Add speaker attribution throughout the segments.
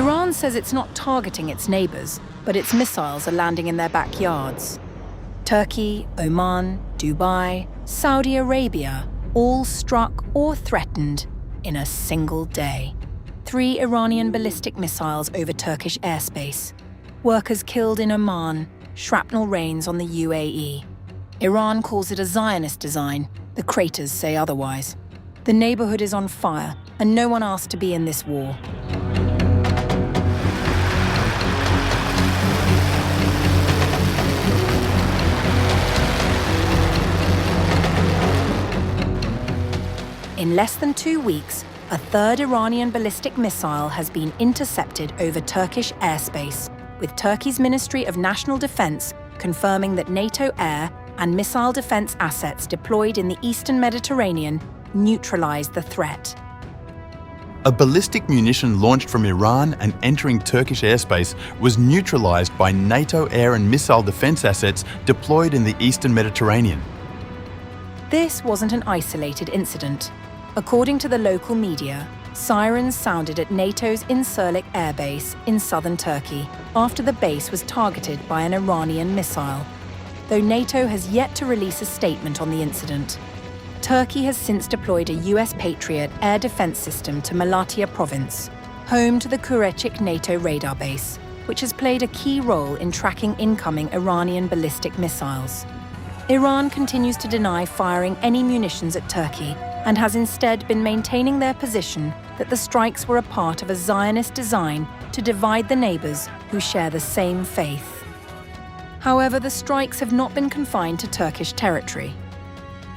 Speaker 1: Iran says it's not targeting its neighbours, but its missiles are landing in their backyards. Turkey, Oman, Dubai, Saudi Arabia, all struck or threatened in a single day. 3 Iranian ballistic missiles over Turkish airspace. Workers killed in Oman, shrapnel rains on the UAE. Iran calls it a Zionist design. The craters say otherwise. The neighbourhood is on fire, and no one asked to be in this war. In less than 2 weeks, a 3rd Iranian ballistic missile has been intercepted over Turkish airspace, with Turkey's Ministry of National Defense confirming that NATO air and missile defense assets deployed in the eastern Mediterranean neutralized the threat.
Speaker 2: A ballistic munition launched from Iran and entering Turkish airspace was neutralized by NATO air and missile defense assets deployed in the eastern Mediterranean.
Speaker 1: This wasn't an isolated incident. According to the local media, sirens sounded at NATO's Incirlik Air Base in southern Turkey after the base was targeted by an Iranian missile, though NATO has yet to release a statement on the incident. Turkey has since deployed a US Patriot air defense system to Malatya province, home to the Kurecik NATO radar base, which has played a key role in tracking incoming Iranian ballistic missiles. Iran continues to deny firing any munitions at Turkey and has instead been maintaining their position that the strikes were a part of a Zionist design to divide the neighbours who share the same faith. However, the strikes have not been confined to Turkish territory.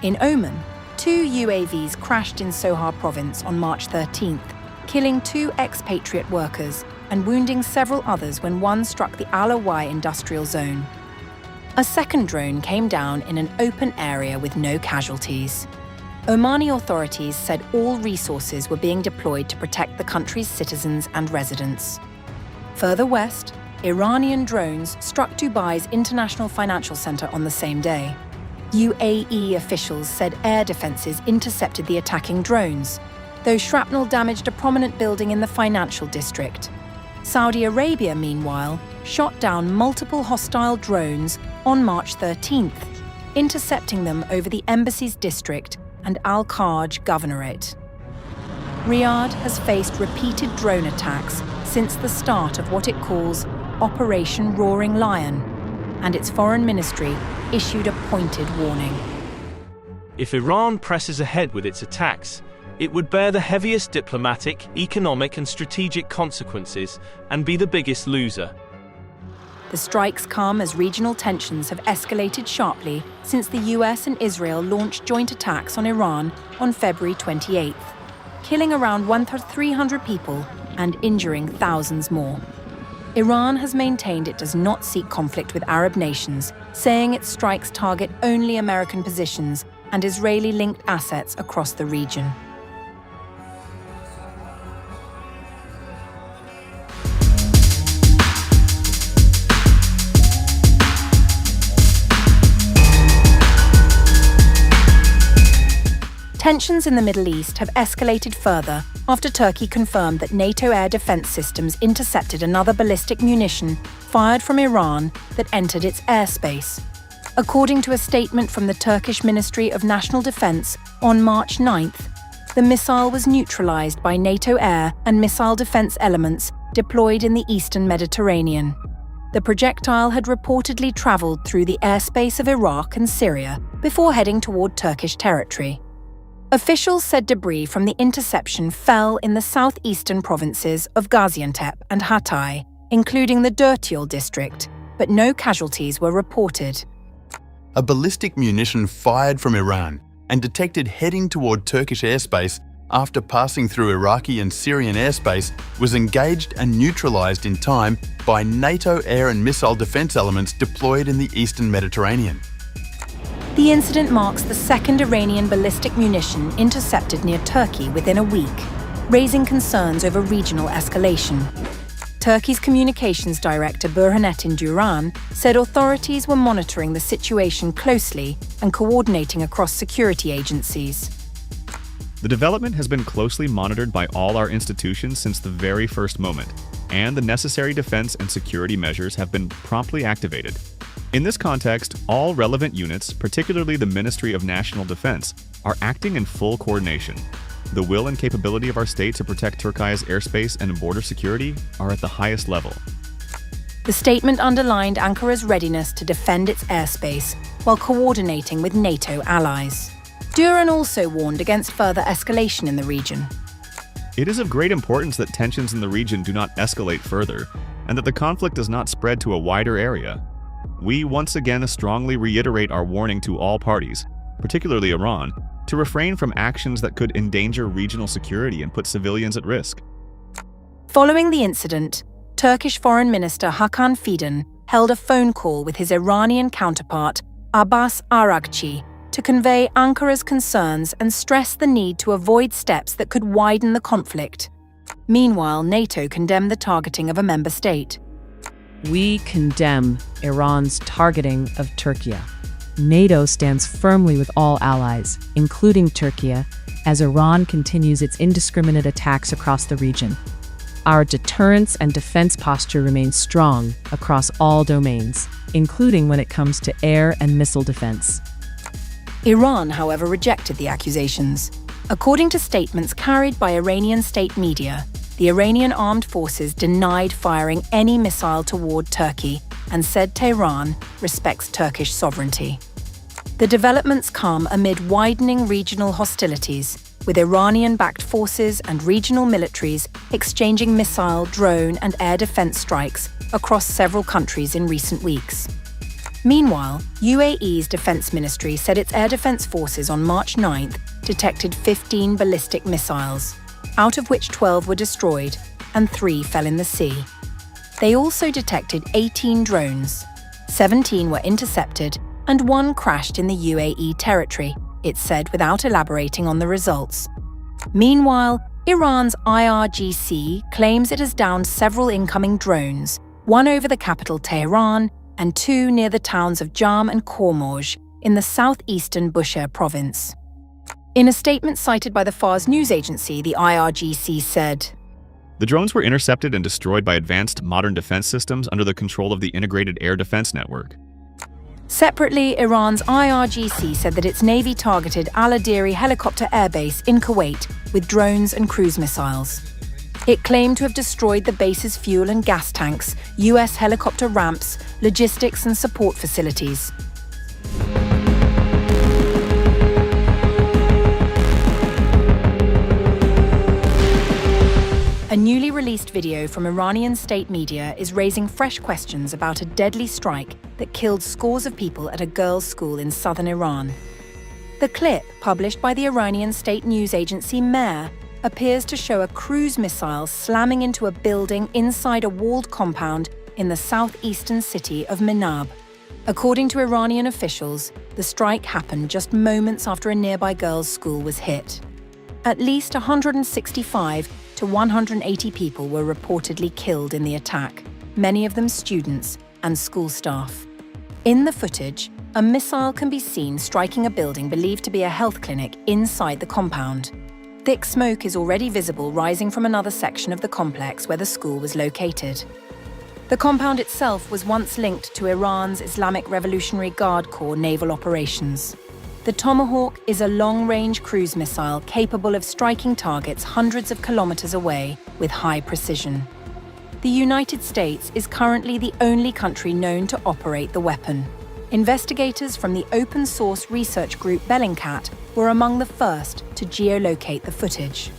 Speaker 1: In Oman, 2 UAVs crashed in Sohar province on March 13th, killing 2 ex-Patriot workers and wounding several others when one struck the Al-Awai industrial zone. A second drone came down in an open area with no casualties. Omani authorities said all resources were being deployed to protect the country's citizens and residents. Further west, Iranian drones struck Dubai's International Financial Centre on the same day. UAE officials said air defences intercepted the attacking drones, though shrapnel damaged a prominent building in the financial district. Saudi Arabia, meanwhile, shot down multiple hostile drones on March 13th, intercepting them over the embassy's district and Al-Kharj governorate. Riyadh has faced repeated drone attacks since the start of what it calls Operation Roaring Lion, and its foreign ministry issued a pointed warning.
Speaker 3: If Iran presses ahead with its attacks, it would bear the heaviest diplomatic, economic and strategic consequences and be the biggest loser.
Speaker 1: The strikes come as regional tensions have escalated sharply since the US and Israel launched joint attacks on Iran on February 28th, killing around 1,300 people and injuring thousands more. Iran has maintained it does not seek conflict with Arab nations, saying its strikes target only American positions and Israeli-linked assets across the region. Tensions in the Middle East have escalated further after Turkey confirmed that NATO air defense systems intercepted another ballistic munition fired from Iran that entered its airspace. According to a statement from the Turkish Ministry of National Defense on March 9th, the missile was neutralized by NATO air and missile defense elements deployed in the eastern Mediterranean. The projectile had reportedly traveled through the airspace of Iraq and Syria before heading toward Turkish territory. Officials said debris from the interception fell in the southeastern provinces of Gaziantep and Hatay, including the Dertyol district, but no casualties were reported.
Speaker 2: A ballistic munition fired from Iran and detected heading toward Turkish airspace after passing through Iraqi and Syrian airspace was engaged and neutralized in time by NATO air and missile defense elements deployed in the eastern Mediterranean.
Speaker 1: The incident marks the second Iranian ballistic munition intercepted near Turkey within a week, raising concerns over regional escalation. Turkey's communications director Burhanettin Duran said authorities were monitoring the situation closely and coordinating across security agencies.
Speaker 4: The development has been closely monitored by all our institutions since the very first moment. and the necessary defense and security measures have been promptly activated. In this context, all relevant units, particularly the Ministry of National Defense, are acting in full coordination. The will and capability of our state to protect Turkey's airspace and border security are at the highest level.
Speaker 1: The statement underlined Ankara's readiness to defend its airspace while coordinating with NATO allies. Duran also warned against further escalation in the region.
Speaker 4: It is of great importance that tensions in the region do not escalate further, and that the conflict does not spread to a wider area. We once again strongly reiterate our warning to all parties, particularly Iran, to refrain from actions that could endanger regional security and put civilians at risk.
Speaker 1: Following the incident, Turkish Foreign Minister Hakan Fidan held a phone call with his Iranian counterpart, Abbas Araghchi, to convey Ankara's concerns and stress the need to avoid steps that could widen the conflict. Meanwhile, NATO condemned the targeting of a member state.
Speaker 5: We condemn Iran's targeting of Turkey. NATO stands firmly with all allies, including Turkey, as Iran continues its indiscriminate attacks across the region. Our deterrence and defense posture remains strong across all domains, including when it comes to air and missile defense.
Speaker 1: Iran, however, rejected the accusations. According to statements carried by Iranian state media, the Iranian armed forces denied firing any missile toward Turkey and said Tehran respects Turkish sovereignty. The developments come amid widening regional hostilities, with Iranian-backed forces and regional militaries exchanging missile, drone, and air defense strikes across several countries in recent weeks. Meanwhile, UAE's defense ministry said its air defense forces on March 9th detected 15 ballistic missiles, out of which 12 were destroyed and 3 fell in the sea. They also detected 18 drones. 17 were intercepted and 1 crashed in the UAE territory, it said without elaborating on the results. Meanwhile, Iran's IRGC claims it has downed several incoming drones, 1 over the capital Tehran and 2 near the towns of Jam and Khormozh in the southeastern Bushehr province. In a statement cited by the Fars news agency, the IRGC said,
Speaker 4: The drones were intercepted and destroyed by advanced modern defense systems under the control of the Integrated Air Defense Network.
Speaker 1: Separately, Iran's IRGC said that its navy targeted Al-Adiri helicopter airbase in Kuwait with drones and cruise missiles. It claimed to have destroyed the base's fuel and gas tanks, US helicopter ramps, logistics and support facilities. A newly released video from Iranian state media is raising fresh questions about a deadly strike that killed scores of people at a girls' school in southern Iran. The clip, published by the Iranian state news agency Mehr, appears to show a cruise missile slamming into a building inside a walled compound in the southeastern city of Minab. According to Iranian officials, the strike happened just moments after a nearby girls' school was hit. At least 165 to 180 people were reportedly killed in the attack, many of them students and school staff. In the footage, a missile can be seen striking a building believed to be a health clinic inside the compound. Thick smoke is already visible rising from another section of the complex where the school was located. The compound itself was once linked to Iran's Islamic Revolutionary Guard Corps naval operations. The Tomahawk is a long-range cruise missile capable of striking targets hundreds of kilometers away with high precision. The United States is currently the only country known to operate the weapon. Investigators from the open-source research group Bellingcat were among the first to geolocate the footage.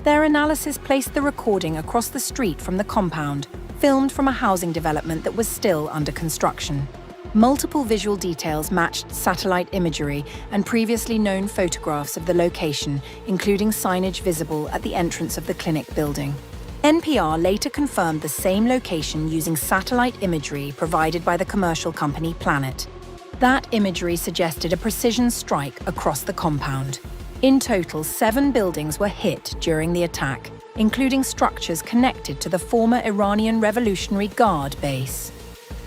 Speaker 1: Their analysis placed the recording across the street from the compound, filmed from a housing development that was still under construction. Multiple visual details matched satellite imagery and previously known photographs of the location, including signage visible at the entrance of the clinic building. NPR later confirmed the same location using satellite imagery provided by the commercial company Planet. That imagery suggested a precision strike across the compound. In total, 7 buildings were hit during the attack, including structures connected to the former Iranian Revolutionary Guard base.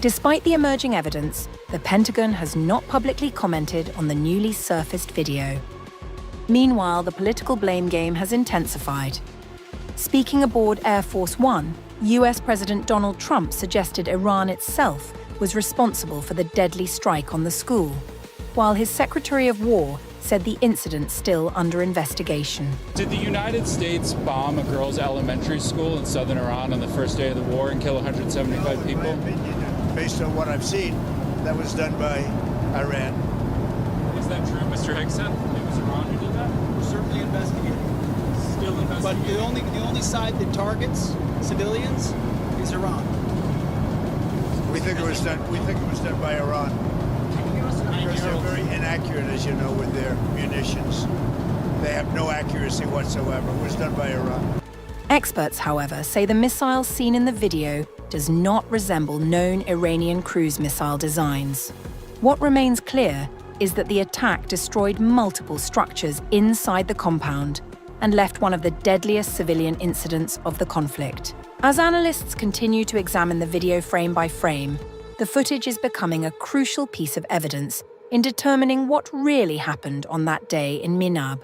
Speaker 1: Despite the emerging evidence, the Pentagon has not publicly commented on the newly surfaced video. Meanwhile, the political blame game has intensified. Speaking aboard Air Force One, US President Donald Trump suggested Iran itself was responsible for the deadly strike on the school, while his Secretary of War said the incident still under investigation.
Speaker 6: Did the United States bomb a girls' elementary school in southern Iran on the first day of the war and kill 175 people?
Speaker 7: In my opinion, based on what I've seen, that was done by Iran.
Speaker 6: Is that true, Mr. Hickson? It was Iran who did that?
Speaker 8: We're certainly investigating.
Speaker 6: Still investigating.
Speaker 8: But the only side that targets civilians is Iran.
Speaker 7: We think it was done by Iran. Because they're very inaccurate, as you know, with their munitions. They have no accuracy whatsoever. It was done by Iran.
Speaker 1: Experts, however, say the missile seen in the video does not resemble known Iranian cruise missile designs. What remains clear is that the attack destroyed multiple structures inside the compound and left one of the deadliest civilian incidents of the conflict. As analysts continue to examine the video frame by frame, the footage is becoming a crucial piece of evidence in determining what really happened on that day in Minab.